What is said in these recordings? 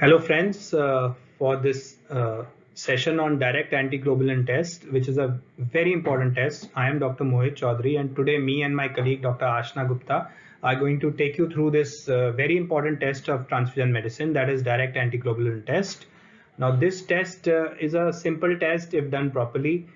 Hello friends, for this session on direct antiglobulin test, which is a very important test. I am Dr. Mohit Chaudhary, and today me and my colleague Dr. Ashna Gupta are going to take you through this very important test of transfusion medicine, that is direct antiglobulin test. Now this test is a simple test if done properly,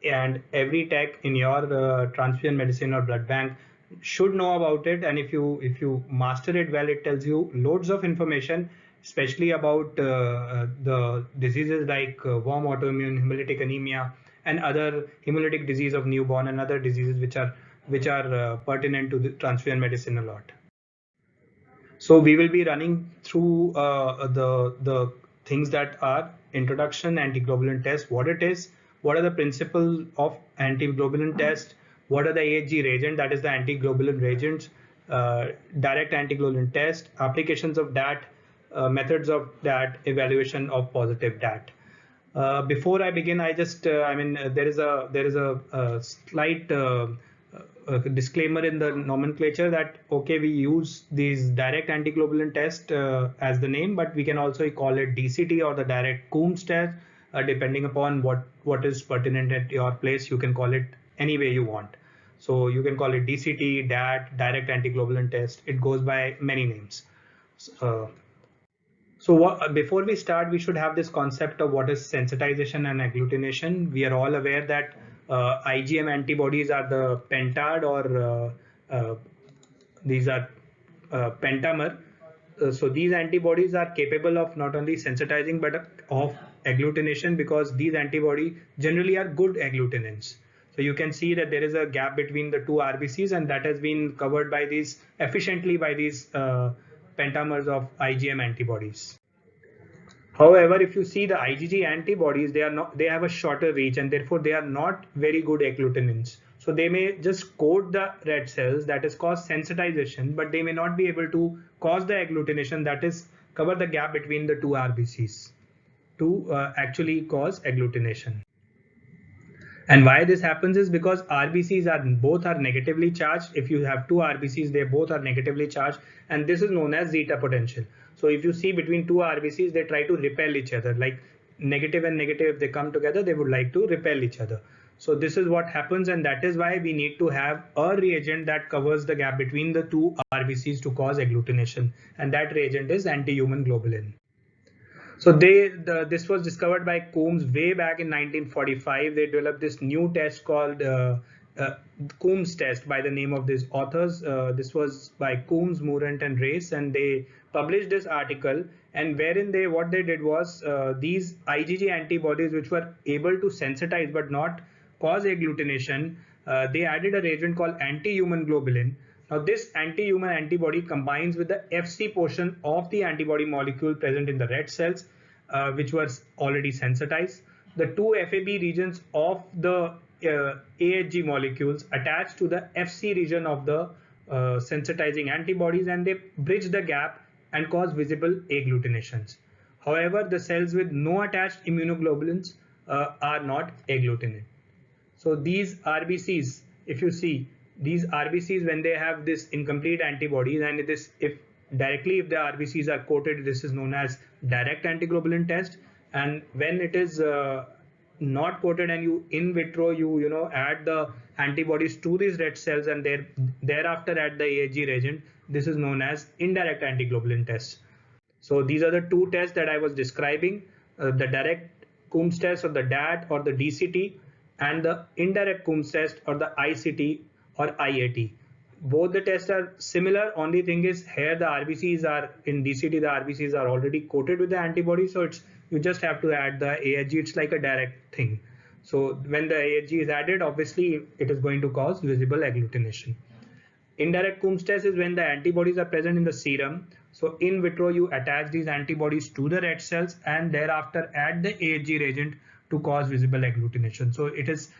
and every tech in your transfusion medicine or blood bank should know about it. And if you master it well, it tells you loads of information, especially about the diseases like warm autoimmune hemolytic anemia and other hemolytic disease of newborn and other diseases which are pertinent to the transfusion medicine a lot. So we will be running through the things that are introduction, antiglobulin test, what it is, what are the principles of antiglobulin test, what are the AGG reagent, that is the antiglobulin reagents, direct antiglobulin test, applications of DAT, methods of DAT, evaluation of positive DAT. Before I begin, there is a slight disclaimer in the nomenclature that okay, we use these direct antiglobulin test as the name, but we can also call it DCT or the direct Coombs test, depending upon what is pertinent at your place. You can call it any way you want. So you can call it DCT, DAT, direct antiglobulin test. It goes by many names. Before we start, we should have this concept of what is sensitization and agglutination. We are all aware that IgM antibodies are the pentad, or these are pentamer. So these antibodies are capable of not only sensitizing but of agglutination, because these antibodies generally are good agglutinants. So you can see that there is a gap between the two RBCs, and that has been covered by these efficiently by these pentamers of IgM antibodies. However, if you see the IgG antibodies, they have a shorter reach, and therefore they are not very good agglutinants. So they may just coat the red cells, that is cause sensitization, but they may not be able to cause the agglutination, that is cover the gap between the two RBCs to actually cause agglutination. And why this happens is because RBCs are both negatively charged. If you have two RBCs, they both are negatively charged, and this is known as zeta potential. So if you see between two RBCs, they try to repel each other, like negative and negative, if they come together, they would like to repel each other. So this is what happens, and that is why we need to have a reagent that covers the gap between the two RBCs to cause agglutination, and that reagent is anti-human globulin. So this was discovered by Coombs way back in 1945. They developed this new test called Coombs test by the name of these authors. This was by Coombs, Moorant, and Race, and they published this article. And wherein what they did was these IgG antibodies, which were able to sensitize but not cause agglutination, they added a reagent called anti-human globulin. Now this anti-human antibody combines with the Fc portion of the antibody molecule present in the red cells, which was already sensitized. The two Fab regions of the AGG molecules attach to the Fc region of the sensitizing antibodies, and they bridge the gap and cause visible agglutinations. However, the cells with no attached immunoglobulins are not agglutinate. So these RBCs, if you see, these RBCs, when they have this incomplete antibodies, and if the RBCs are coated, this is known as direct antiglobulin test. And when it is not coated, and you in vitro you add the antibodies to these red cells, and thereafter add the AGG reagent, this is known as indirect antiglobulin test. So these are the two tests that I was describing, the direct Coombs test or the DAT or the DCT, and the indirect Coombs test or the ICT or IAT. Both the tests are similar. Only thing is here the RBCs are in DCT, the RBCs are already coated with the antibody, so you just have to add the AGG. It's like a direct thing. So when the AGG is added, obviously it is going to cause visible agglutination. Indirect Coombs test is when the antibodies are present in the serum. So in vitro you attach these antibodies to the red cells, and thereafter add the AGG reagent to cause visible agglutination. So it is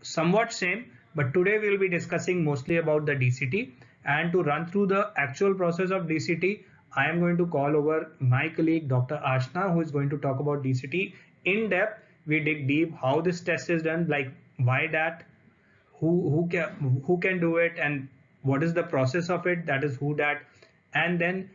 somewhat same, but today we will be discussing mostly about the DCT. And to run through the actual process of DCT, I am going to call over my colleague Dr. Ashna, who is going to talk about DCT in depth. We dig deep how this test is done, like why that, who can do it, and what is the process of it, that is who that, and then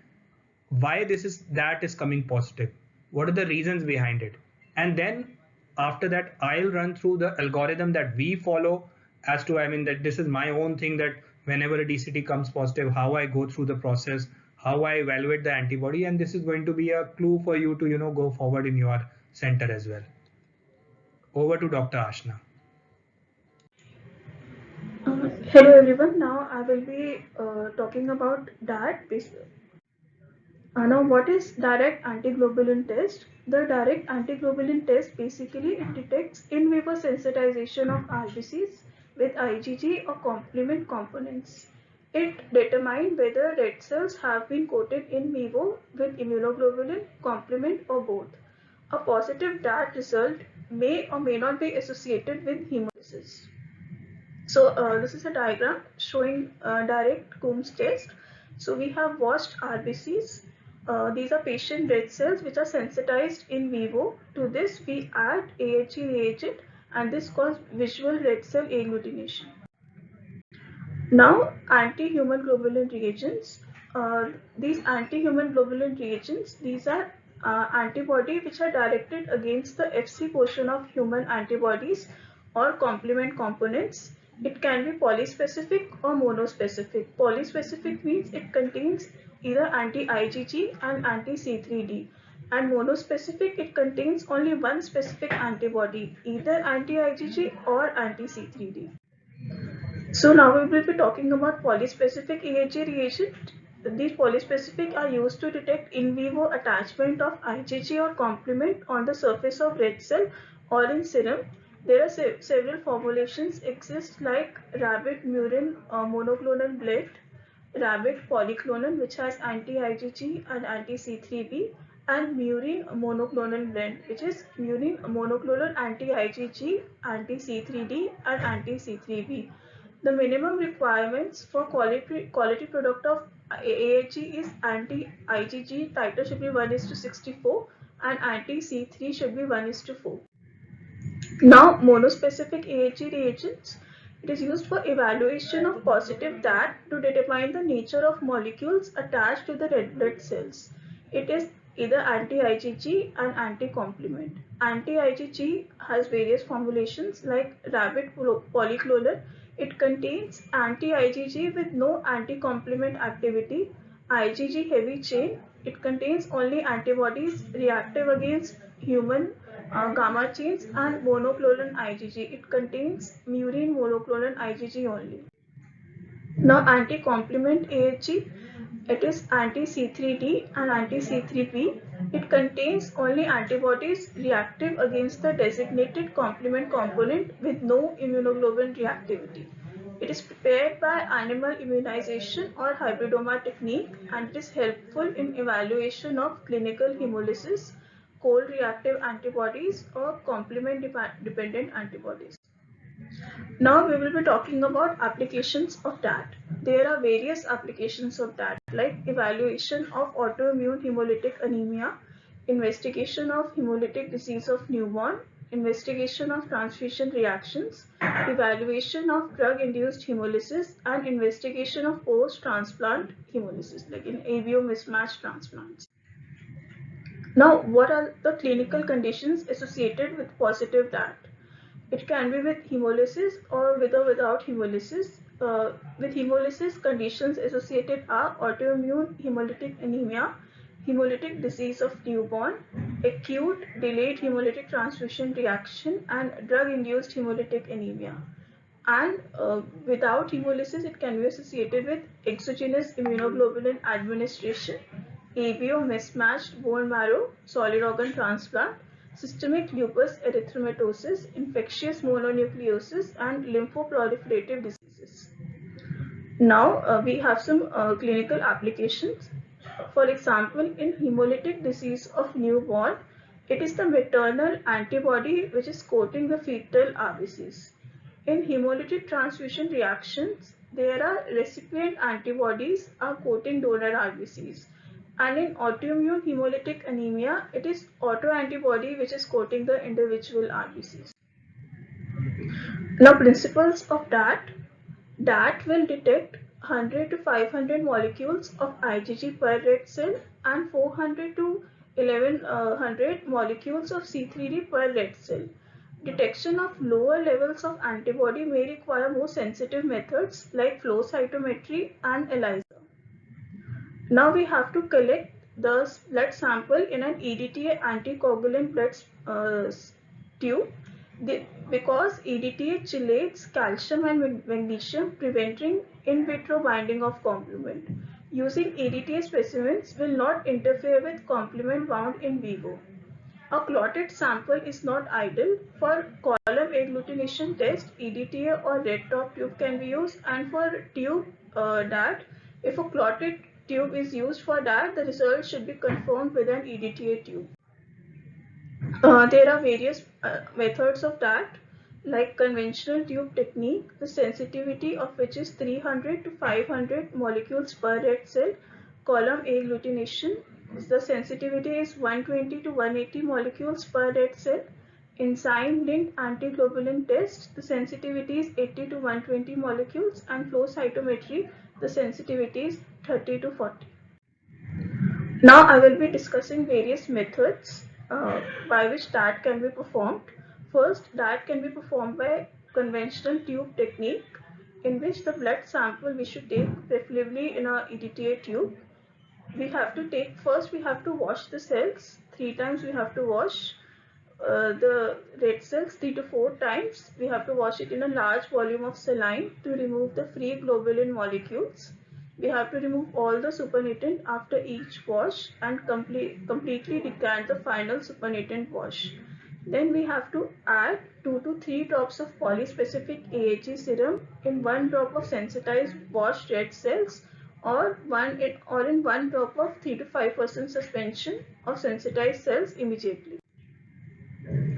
why that is coming positive, what are the reasons behind it, and then after that I'll run through the algorithm that we follow as to, I mean, that this is my own thing, that whenever a DCT comes positive, how I go through the process, how I evaluate the antibody, and this is going to be a clue for you to go forward in your center as well. Over to Dr. Ashna. Hello everyone. Now I will be talking about DAT. Now, what is direct antiglobulin test? The direct antiglobulin test basically it detects in vivo sensitization of RBCs with IgG or complement components. It determines whether red cells have been coated in vivo with immunoglobulin, complement, or both. A positive DAT result may or may not be associated with hemolysis. So this is a diagram showing direct Coombs test. So we have washed RBCs. These are patient red cells which are sensitized in vivo. To this we add AHG reagent and this causes visual red cell agglutination. Now, anti-human globulin reagents. These anti-human globulin reagents, these are antibody which are directed against the FC portion of human antibodies or complement components. It can be polyspecific or monospecific. Polyspecific means it contains either anti-IgG and anti-C3d. And monospecific, it contains only one specific antibody, either anti-IgG or anti-C3d. So now we will be talking about polyspecific AHG reagent. These polyspecific are used to detect in vivo attachment of IgG or complement on the surface of red cell or in serum. There are several formulations exist like rabbit murine monoclonal blend, rabbit polyclonal which has anti-IgG and anti-C3b, and murine monoclonal blend which is murine monoclonal anti-IgG, anti-C3d and anti-C3b. The minimum requirements for quality product of AHG is anti-IgG titer should be 1:64 and anti-C3 should be 1:4. Now, monospecific AHG reagents. It is used for evaluation of positive DAT to determine the nature of molecules attached to the red blood cells. It is either anti-IgG and anti-complement. Anti-IgG has various formulations like rabbit polyclonal. It contains anti-IgG with no anti-complement activity. IgG heavy chain. It contains only antibodies reactive against human gamma chains and monoclonal IgG. It contains murine monoclonal IgG only. Now anti-complement AHG, it is anti-C3d and anti-C3p. It contains only antibodies reactive against the designated complement component with no immunoglobulin reactivity. It is prepared by animal immunization or hybridoma technique and it is helpful in evaluation of clinical hemolysis, cold reactive antibodies or complement dependent antibodies. Now we will be talking about applications of DAT. There are various applications of DAT like evaluation of autoimmune hemolytic anemia, investigation of hemolytic disease of newborn, investigation of transfusion reactions, evaluation of drug-induced hemolysis and investigation of post-transplant hemolysis like in avio mismatch transplants. Now what are the clinical conditions associated with positive DAT? It can be with hemolysis or with or without hemolysis. With hemolysis, conditions associated are autoimmune hemolytic anemia, hemolytic disease of newborn, acute delayed hemolytic transfusion reaction, and drug-induced hemolytic anemia. And without hemolysis, it can be associated with exogenous immunoglobulin administration, ABO mismatched bone marrow, solid organ transplant, systemic lupus erythematosus, infectious mononucleosis, and lymphoproliferative diseases. Now we have some clinical applications. For example, in hemolytic disease of newborn, it is the maternal antibody which is coating the fetal RBCs. In hemolytic transfusion reactions, there are recipient antibodies are coating donor RBCs. And in autoimmune hemolytic anemia, it is autoantibody which is coating the individual RBCs. Now, principles of DAT. DAT will detect 100 to 500 molecules of IgG per red cell and 400 to 1100 molecules of C3d per red cell. Detection of lower levels of antibody may require more sensitive methods like flow cytometry and ELISA. Now we have to collect the blood sample in an EDTA anticoagulant blood tube because EDTA chelates calcium and magnesium, preventing in vitro binding of complement. Using EDTA specimens will not interfere with complement bound in vivo. A clotted sample is not ideal. For column agglutination test, EDTA or red top tube can be used, and for tube DAT, if a clotted tube is used for DAT, the result should be confirmed with an EDTA tube. There are various methods of DAT, like conventional tube technique, the sensitivity of which is 300 to 500 molecules per red cell. Column agglutination, the sensitivity is 120 to 180 molecules per red cell. Enzyme-linked antiglobulin test, the sensitivity is 80 to 120 molecules, and flow cytometry, the sensitivity is 30 to 40. Now I will be discussing various methods by which DAT can be performed. First, DAT can be performed by conventional tube technique, in which the blood sample we should take preferably in a EDTA tube. We have to wash the cells 3 times. We have to wash the red cells 3 to 4 times. We have to wash it in a large volume of saline to remove the free globulin molecules. We have to remove all the supernatant after each wash and completely decant the final supernatant wash. Then we have to add 2 to 3 drops of polyspecific AGG serum in 1 drop of sensitized washed red cells, or in 1 drop of 3 to 5% suspension of sensitized cells immediately.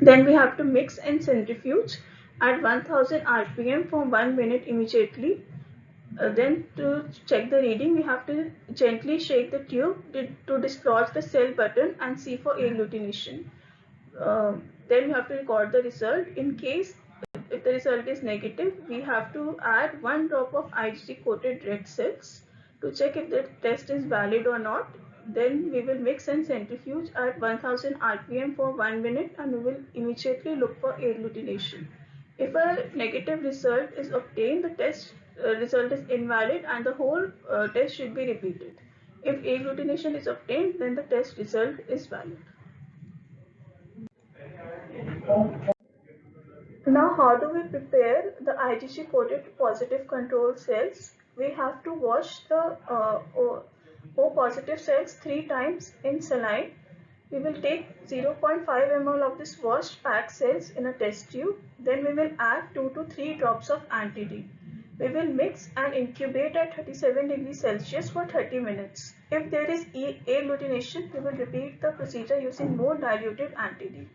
Then we have to mix and centrifuge at 1000 rpm for 1 minute immediately. Then to check the reading, we have to gently shake the tube to dislodge the cell button and see for agglutination. Then we have to record the result. In case if the result is negative, we have to add 1 drop of IgG coated red cells to check if the test is valid or not. Then we will mix and centrifuge at 1000 rpm for 1 minute, and we will immediately look for agglutination. If a negative result is obtained, the test result is invalid and the whole test should be repeated. If agglutination is obtained, then the test result is valid. Now, how do we prepare the IgG coated positive control cells? We have to wash the O positive cells 3 times in saline. We will take 0.5 ml of this washed packed cells in a test tube. Then we will add 2 to 3 drops of Antibody. We will mix and incubate at 37 degrees Celsius for 30 minutes. If there is agglutination, we will repeat the procedure using more diluted Antibody.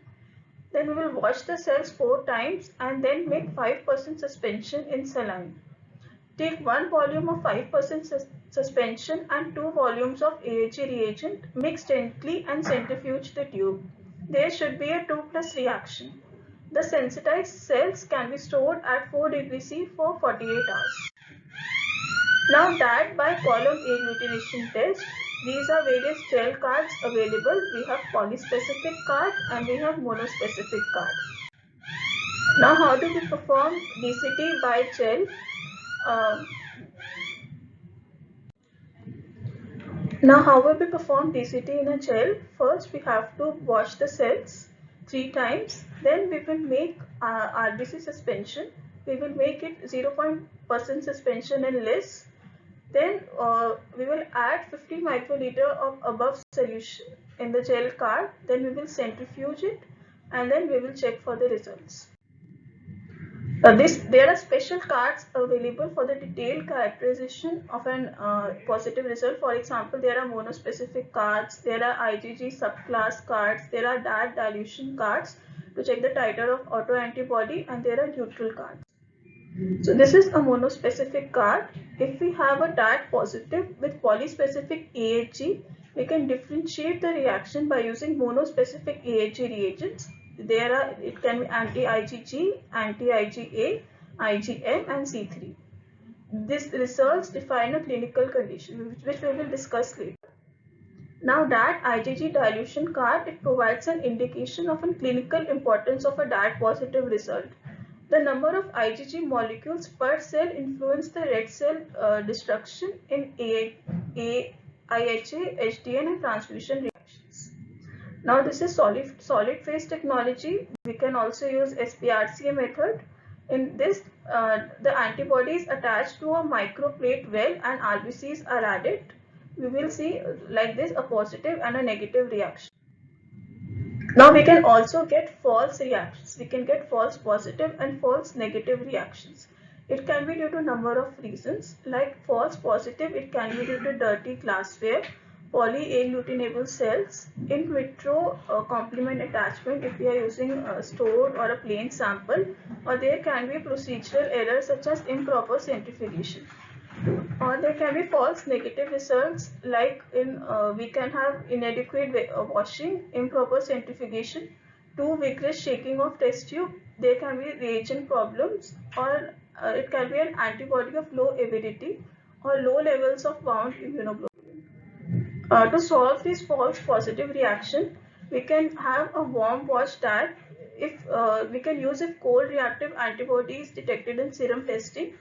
Then we will wash the cells 4 times and then make 5% suspension in saline. Take 1 volume of 5% suspension and 2 volumes of AGG reagent, mix gently and centrifuge the tube. There should be a 2+ reaction. The sensitized cells can be stored at 4 degrees C for 48 hours. Now that by column agglutination test, these are various gel cards available. We have polyspecific card and we have monospecific card. Now how do we perform DCT by gel? Now how will we perform DCT in a gel? First we have to wash the cells 3 times. Then we will make RBC suspension. We will make it 0% suspension and less. Then we will add 50 microliter of above solution in the gel card. Then we will centrifuge it and then we will check for the results. There are special cards available for the detailed characterization of an positive result. For example, there are monospecific cards, there are IgG subclass cards, there are DAT dilution cards to check the titer of autoantibody, and there are neutral cards. So this is a monospecific card. If we have a DAT positive with polyspecific AGG, we can differentiate the reaction by using monospecific AGG reagents. It can be anti-IgG, anti-IgA, IgM and C3. These results define a clinical condition which we will discuss later. Now that IgG dilution card, it provides an indication of a clinical importance of a DAT positive result. The number of IgG molecules per cell influence the red cell destruction in IHA, HDN and transfusion reactions. Now this is solid phase technology. We can also use SPRCA method. In this, the antibody is attached to a microplate well and RBCs are added. We will see like this a positive and a negative reaction. Now we can also get false reactions. We can get false positive and false negative reactions. It can be due to number of reasons. Like false positive, it can be due to dirty glassware, polyagglutinative cells, in vitro complement attachment if we are using a stored or a plain sample, or there can be procedural errors such as improper centrifugation. Or there can be false negative results like we can have inadequate washing, improper centrifugation, too vigorous shaking of test tube. There can be reagent problems, or it can be an antibody of low avidity or low levels of bound immunoglobulin. To solve this false positive reaction, we can have a warm wash DAT. If we can use if cold reactive antibody is detected in serum testing,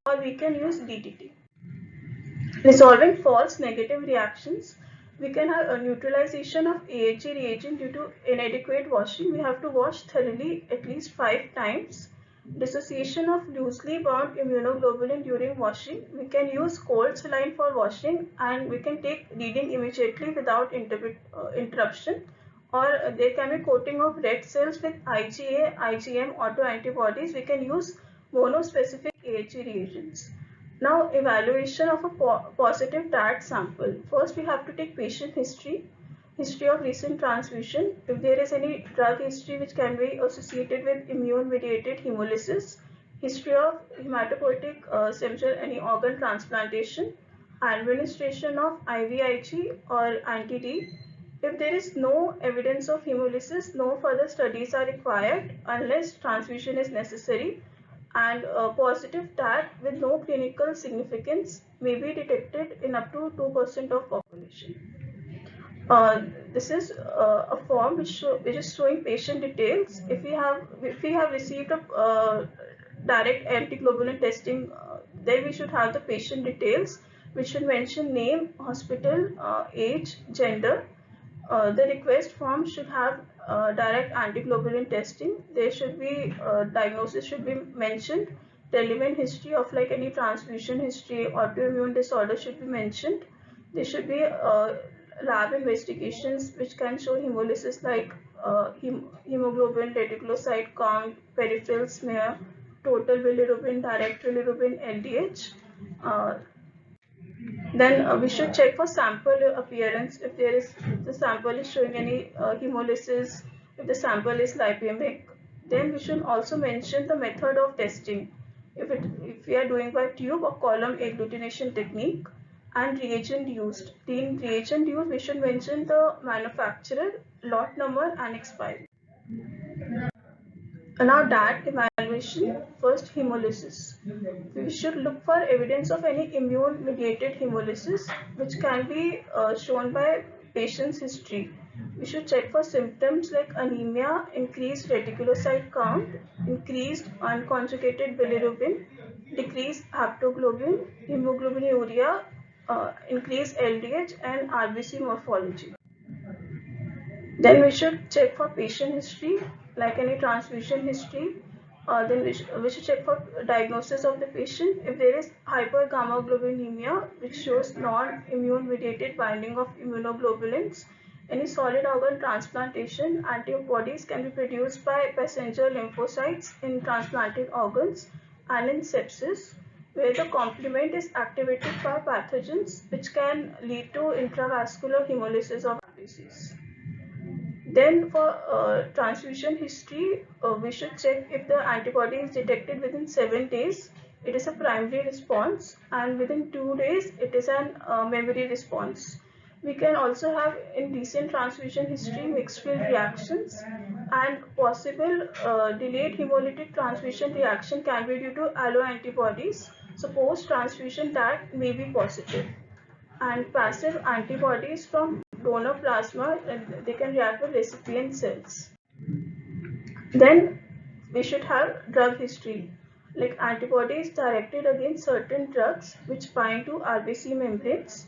or we can use DTT. Resolving false negative reactions, we can have a neutralization of AHA reagent due to inadequate washing. We have to wash thoroughly at least 5 times. Dissociation of loosely bound immunoglobulin during washing. We can use cold saline for washing and we can take reading immediately without interruption. Or there can be coating of red cells with IgA, IgM autoantibodies. We can use monospecific AHA reagents. Now, evaluation of a positive DAT sample. First, we have to take patient history, history of recent transfusion. If there is any drug history which can be associated with immune-mediated hemolysis, history of hematopoietic stem cell, any organ transplantation, administration of IVIG or anti-D. If there is no evidence of hemolysis, no further studies are required unless transfusion is necessary, and positive DAT with no clinical significance may be detected in up to 2% of population. This is a form which is showing patient details. If we have received a direct antiglobulin testing, then we should have the patient details, which should mention name, hospital, age, gender. The request form should have direct antiglobulin testing. There should be diagnosis should be mentioned. Relevant history of like any transfusion history, autoimmune disorder should be mentioned. There should be lab investigations which can show hemolysis like hemoglobin, reticulocyte count, peripheral smear, total bilirubin, direct bilirubin, LDH. Then we should check for sample appearance. If the sample is showing any hemolysis, if the sample is lipemic, then we should also mention the method of testing. If we are doing by tube or column agglutination technique, and reagent used. In reagent used, we should mention the manufacturer, lot number and expiry. Now DAT evaluation, first hemolysis. We should look for evidence of any immune mediated hemolysis which can be shown by patient's history. We should check for symptoms like anemia, increased reticulocyte count, increased unconjugated bilirubin, decreased haptoglobin, hemoglobinuria, increased LDH and RBC morphology. Then we should check for patient history, like any transfusion history. Then we should check for diagnosis of the patient. If there is hypergammaglobulinemia, which shows non-immune mediated binding of immunoglobulins, any solid organ transplantation, antibodies can be produced by passenger lymphocytes in transplanted organs, and in sepsis, where the complement is activated by pathogens, which can lead to intravascular hemolysis of RBCs. Then for transfusion history, we should check if the antibody is detected within 7 days, it is a primary response, and within 2 days, it is an memory response. We can also have in recent transfusion history mixed field reactions, and possible delayed hemolytic transfusion reaction can be due to alloantibodies. So post transfusion that may be positive, and passive antibodies from donor plasma and they can react with recipient cells. Then we should have drug history, like antibodies directed against certain drugs which bind to RBC membranes.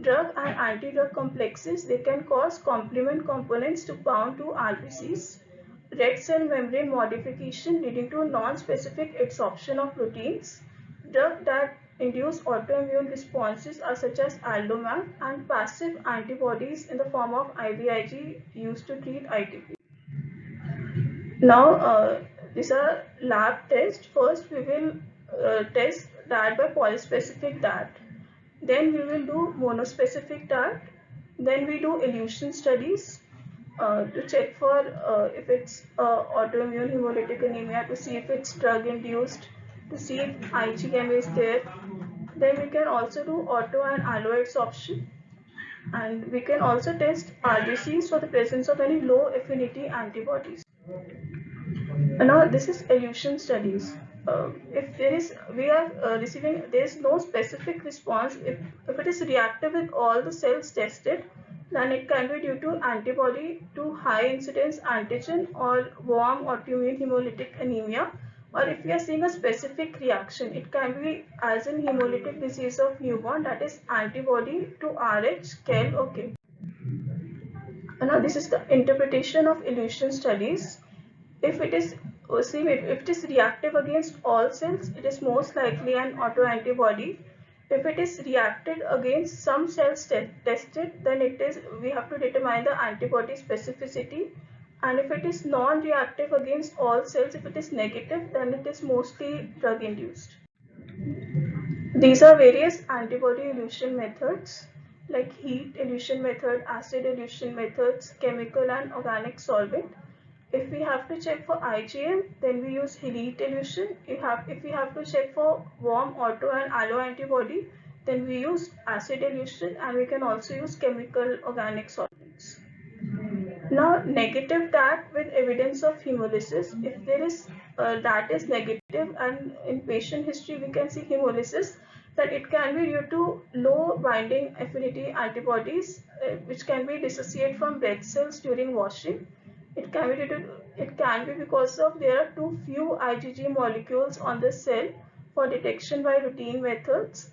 Drug and anti-drug complexes, they can cause complement components to bound to RBCs. Red cell membrane modification leading to non-specific adsorption of proteins. Drugs that induce autoimmune responses are such as aldomab, and passive antibodies in the form of IVIG used to treat ITP. Now, these are lab tests. First, we will test DAT by polyspecific DAT. Then we will do monospecific DAT. Then we do elution studies to check for if it's autoimmune hemolytic anemia, to see if it's drug induced, to see if IgM is there. Then we can also do auto and allo adsorption. And we can also test RBCs for the presence of any low affinity antibodies. Now this is elution studies. If there is, we are receiving, there is no specific response. If it is reactive with all the cells tested, then it can be due to antibody to high incidence antigen or warm autoimmune hemolytic anemia. Or if we are seeing a specific reaction, it can be as in hemolytic disease of newborn, that is antibody to Rh, KEL, or K. Now this is the interpretation of elution studies. If it is if it is reactive against all cells, it is most likely an autoantibody. If it is reacted against some cells tested, then it is, we have to determine the antibody specificity. And if it is non-reactive against all cells, if it is negative, then it is mostly drug induced. These are various antibody elution methods like heat elution method, acid elution methods, chemical and organic solvent. If we have to check for IgM, then we use heat elution. If we have to check for warm auto and allo antibody, then we use acid elution, and we can also use chemical organic solvents. Now, negative DAT with evidence of hemolysis. If there is DAT is negative and in patient history we can see hemolysis, that it can be due to low binding affinity antibodies which can be dissociated from red cells during washing. It can be because of there are too few IgG molecules on the cell for detection by routine methods.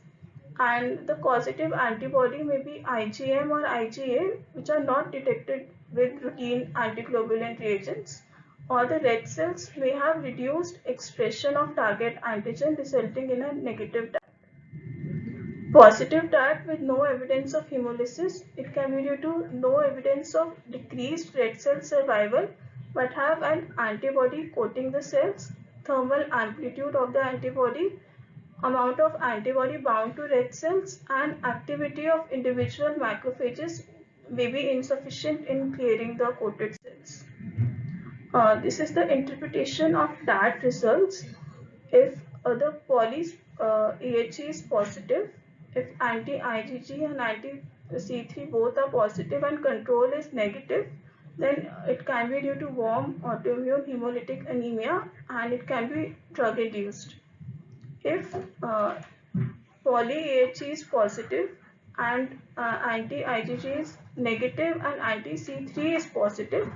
And the causative antibody may be IgM or IgA, which are not detected with routine antiglobulin reagents, or the red cells may have reduced expression of target antigen resulting in a negative DAT. Positive DAT with no evidence of hemolysis, it can be due to no evidence of decreased red cell survival but have an antibody coating the cells, thermal amplitude of the antibody, amount of antibody bound to red cells, and activity of individual macrophages may be insufficient in clearing the coated cells. This is the interpretation of DAT results. If the AHE is positive, if anti-IgG and anti-C3 both are positive and control is negative, then it can be due to warm autoimmune hemolytic anemia and it can be drug induced. If poly-AHE is positive and anti-IgG is negative and anti-C3 is positive,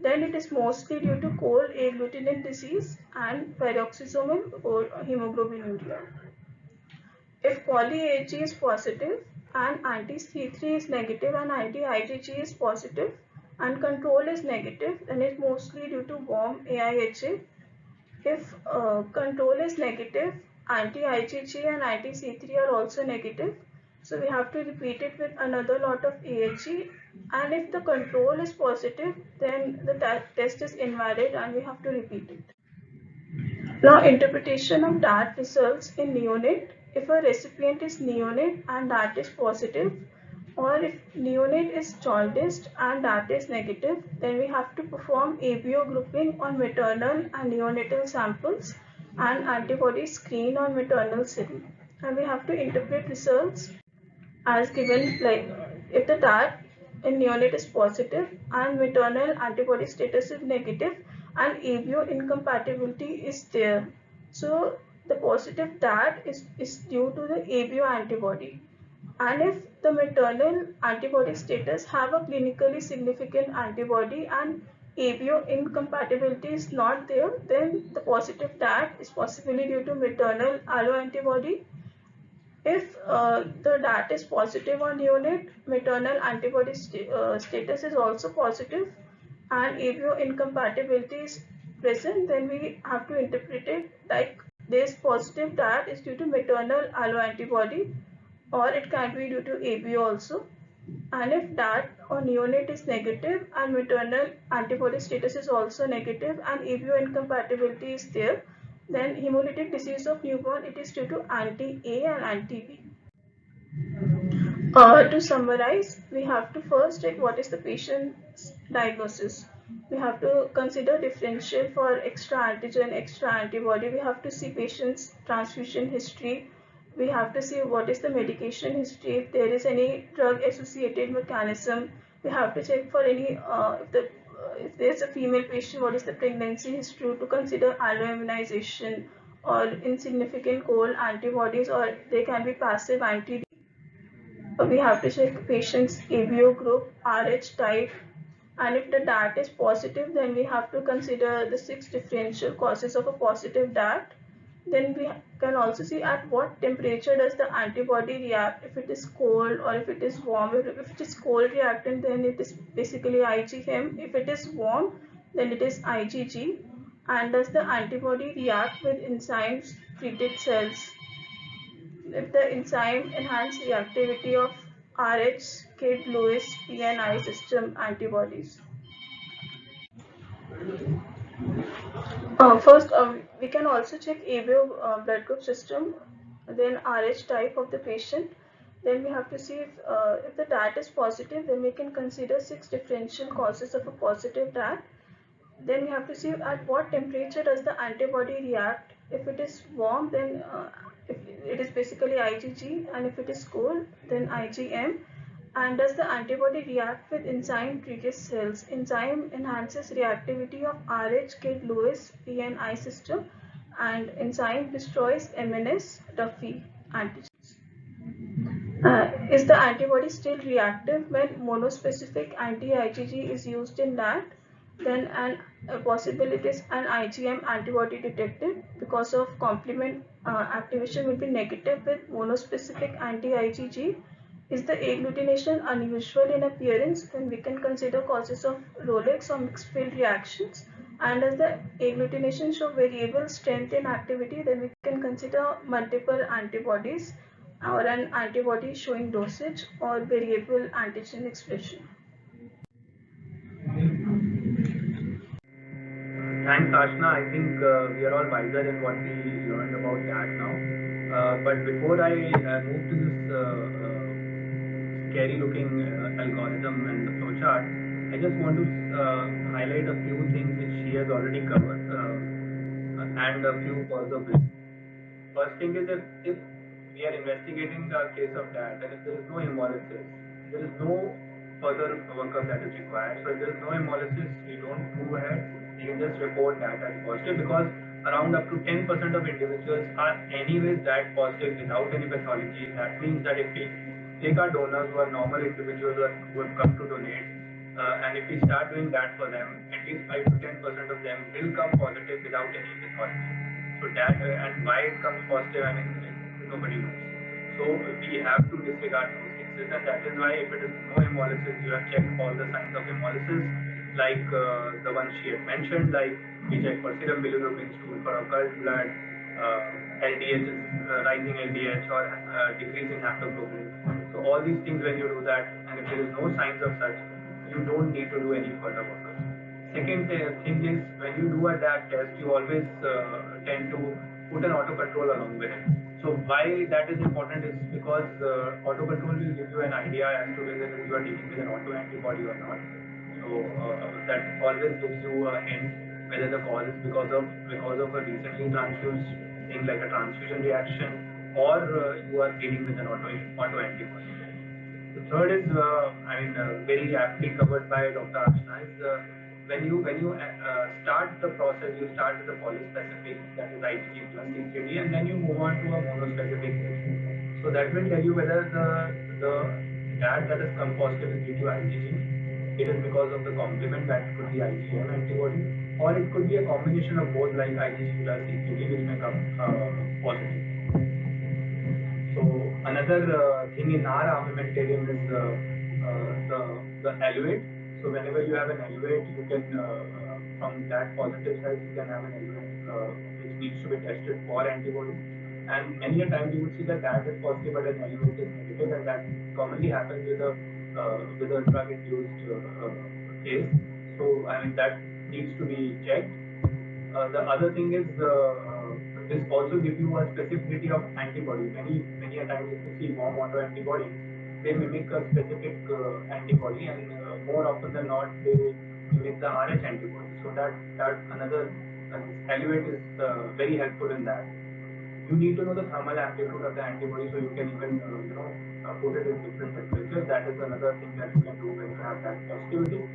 then it is mostly due to cold agglutinin disease and peroxisomal or hemoglobinuria. If poly-AHE is positive and anti-C3 is negative and anti-IgG is positive and control is negative, then it is mostly due to warm AIHA. If control is negative, anti-IgG and anti-C3 are also negative. So we have to repeat it with another lot of AHE. And if the control is positive, then the test is invalid and we have to repeat it. Now, interpretation of DAT results in neonate. If a recipient is neonate and DAT is positive, or if neonate is jaundiced and DAT is negative, then we have to perform ABO grouping on maternal and neonatal samples and antibody screen on maternal serum. And we have to interpret results as given, like if the DAT in neonate is positive and maternal antibody status is negative and ABO incompatibility is there. So the positive DAT is due to the ABO antibody. And if the maternal antibody status have a clinically significant antibody and ABO incompatibility is not there, then the positive DAT is possibly due to maternal alloantibody. If the DAT is positive on neonate, maternal antibody status is also positive and ABO incompatibility is present, then we have to interpret it like this positive DAT is due to maternal alloantibody, or it can be due to ABO also. And if DAT or neonate is negative and maternal antibody status is also negative and ABO incompatibility is there, then hemolytic disease of newborn, it is due to anti-A and anti-B. To summarize, we have to first check what is the patient's diagnosis. We have to consider differential for extra antigen, extra antibody. We have to see patient's transfusion history. We have to see what is the medication history, if there is any drug associated mechanism. We have to check for any, if there is a female patient, what is the pregnancy history, to consider alloimmunization or insignificant cold antibodies, or they can be passive anti. We have to check patient's ABO group, RH type, and if the DAT is positive, then we have to consider the 6 differential causes of a positive DAT. Then we can also see at what temperature does the antibody react, if it is cold or if it is warm. If it is cold reactant, then it is basically IgM. If it is warm, then it is IgG. And does the antibody react with enzymes treated cells? If the enzyme enhance reactivity of Rh, Kid Lewis, PNI system antibodies. First, we can also check ABO blood group system, then Rh type of the patient. Then we have to see if the DAT is positive, then we can consider 6 differential causes of a positive DAT. Then we have to see at what temperature does the antibody react. If it is warm, then if it is basically IgG, and if it is cold, then IgM. And does the antibody react with enzyme treated cells? Enzyme enhances reactivity of Rh, Kid Lewis, PNI system, and enzyme destroys MNS, Duffy antigens. Is the antibody still reactive when monospecific anti-IgG is used in that? Then a possibility is an IgM antibody detected because of complement activation will be negative with monospecific anti-IgG. Is the agglutination unusual in appearance? Then we can consider causes of Rolex or mixed field reactions. And as the agglutination show variable strength in activity, then we can consider multiple antibodies or an antibody showing dosage or variable antigen expression. Thanks, Ashna. I think we are all wiser in what we learned about that now. But before I move to this scary looking algorithm and the flowchart, I just want to highlight a few things which she has already covered and a few calls of this. First thing is if we are investigating the case of that, and if there is no hemolysis, there is no further workup that is required. So if there is no hemolysis, we don't move ahead. We can just report that as positive, because around up to 10% of individuals are anyways that positive without any pathology. That means that if we take our donors who are normal individuals who have come to donate, and if we start doing that for them, at least 5 to 10% of them will come positive without any pathology. So that and why it comes positive, I mean, nobody knows. So we have to disregard those cases, and that is why if it is no hemolysis, you have checked all the signs of hemolysis, like the ones she had mentioned, like we check for serum bilirubin, stool for occult blood, LDH, rising LDH, or decreasing hemoglobin. So all these things, when you do that, and if there is no signs of such, you don't need to do any further workup. Second thing is, when you do a DAT test, you always tend to put an autocontrol along with it. So why that is important is because autocontrol will give you an idea as to whether you are dealing with an autoantibody or not. So that always gives you a hint whether the cause is because of a recently transfused thing like a transfusion reaction, or you are dealing with an autoantibody. The third is, very aptly covered by Dr. Ashna, is when you start the process, you start with a polyspecific, that is IgG plus CKD, and then you move on to a monospecific. So that will tell you whether the DAT that has come positive is due to IgG. It is because of the complement that could be IgM antibody, or it could be a combination of both, like IgG plus CpG, which may come positive. So another thing in our armamentarium is the eluate. So whenever you have an eluate, you can from that positive cells you can have an eluate which needs to be tested for antibody. And many a time you would see that is positive but an eluate is negative, and that commonly happens with a drug-induced case. So I mean that needs to be checked. The other thing is this also gives you a specificity of antibody. Many a time if you see warm autoantibodies, they mimic a specific antibody, and more often than not they mimic the RH antibody. So that another eluate is very helpful in that. You need to know the thermal amplitude of the antibody, so you can even put it in different temperatures. That is another thing that you can do when you have that positivity.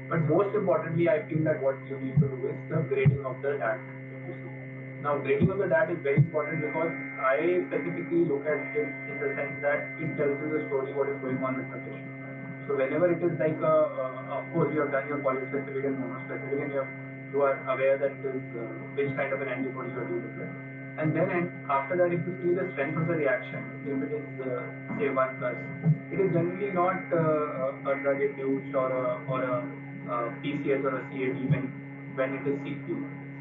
But most importantly, I feel that what you need to do is the grading of the DAT. Now, grading of the DAT is very important because I specifically look at it in the sense that it tells you the story what is going on with the patient. So whenever it is like, of course, you have done your polyspecific and monospecific, and you are aware that it is which kind of an antibody you are dealing with. And then after that, if you see the strength of the reaction, if it is say 1 plus, it is generally not a drug induced or a PCS or a CAD when it is CQ.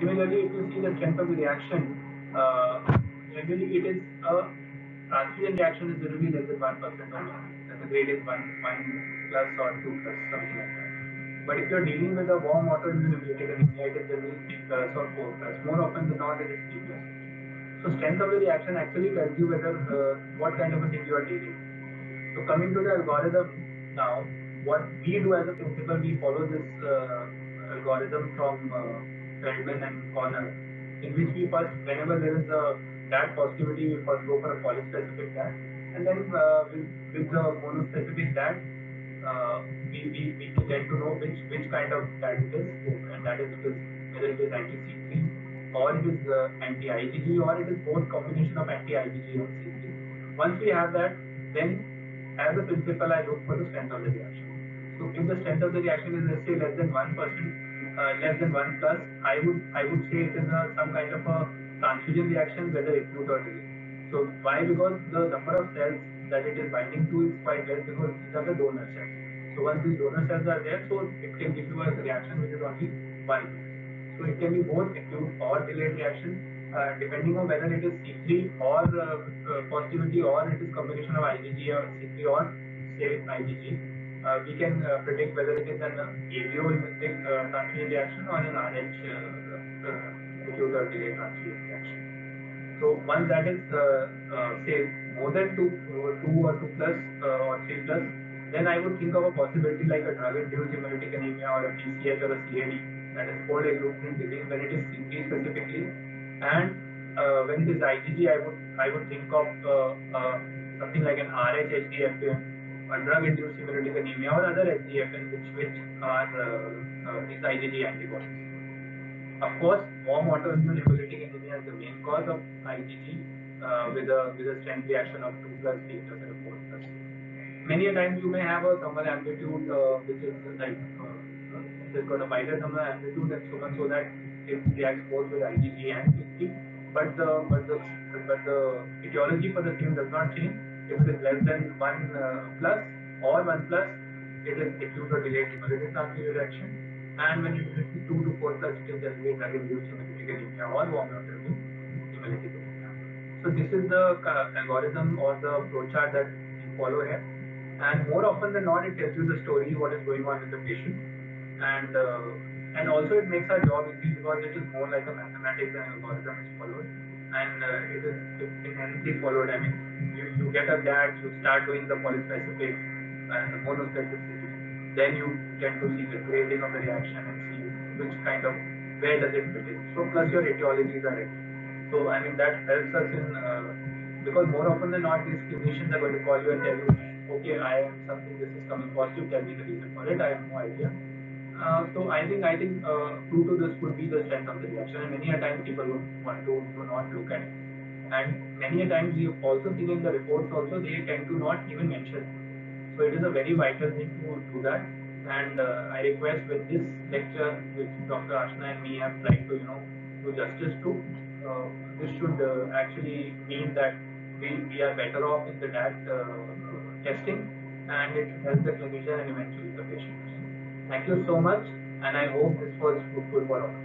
Similarly, if you see the strength of the reaction, generally it is a transfusion reaction is generally less than 1% only. The grade is 1 plus or 2 plus, something like that. But if you are dealing with a warm autoimmune hemolytic anemia, it is generally 3 plus or 4 plus. More often than not, it is 3 plus. So strength of the reaction actually tells you whether what kind of a thing you are dealing with. So coming to the algorithm now, what we do as a principal, we follow this algorithm from Feldman and Connor, in which we first, whenever there is a DAT positivity, we first go for a polyspecific DAT, and then with the monospecific DAT, we tend to know which kind of DAT it is, and that is whether it is anti-C3 or it is anti-IgG, or it is both combination of anti-IgG and C3. Once we have that, then as a principal, I look for the strength of the reaction. So if the strength of the reaction is, let's say, less than 1%, less than 1 plus, I would say it is some kind of a transfusion reaction, whether acute or delayed. So why? Because the number of cells that it is binding to is quite less, because these are the donor cells. So once these donor cells are there, so it can give you a reaction which is only 1. So it can be both acute or delayed reaction, depending on whether it is C3 or positivity, or it is combination of IgG or C3 or say IgG. We can predict whether it is an AVO transfusion reaction or an RH acute or delayed transfusion reaction. So once that is say more than 2 or 2 plus or 3 plus, then I would think of a possibility like a drug-induced hemolytic anemia or a PCS or a CAD, that is cold agglutinin disease when it is C3 specifically, and when it is IgG, I would think of something like an RH HDFN, a drug-induced hemolytic anemia, or other HDFN which are these IgG antibodies. Of course, warm autoimmune hemolytic anemia is the main cause of IgG with a strength reaction of 2 plus, 3 plus, and 4 plus. Many a times you may have a thermal amplitude which is like it has got a wider thermal amplitude, and so much so that it reacts both with IgG and C3. But the etiology for the same does not change. If it is less than 1 plus or 1 plus, it is acute or delayed hemolytic transfusion reaction. And when it is 2 to 4 plus, it is generally drug-induced hemolytic anemia or warm autoimmune hemolytic anemia. So this is the algorithm or the flowchart that we follow here. And more often than not, it tells you the story, what is going on with the patient, and also it makes our job easy because it is more like a mathematics and algorithm is followed, and it is inherently followed. I mean, you get a DAT, you start doing the polyspecifics and the monospecificity, then you tend to see the grading of the reaction and see which kind of, where does it fit in. So plus your etiologies are ready. So I mean that helps us in because more often than not, these clinicians are going to call you and tell you, okay, I am something, this is coming positive, tell me the reason for it, I have no idea. So I think true to this could be the strength of the reaction, and many a times people would want to not look at it. And many a times we have also seen in the reports also they tend to not even mention. So it is a very vital thing to do that. And I request with this lecture, which Dr. Ashna and me have tried to do justice to, this should actually mean that we are better off in the DAT testing, and it should help the clinician and eventually the patients. Thank you so much, and I hope this was fruitful for all.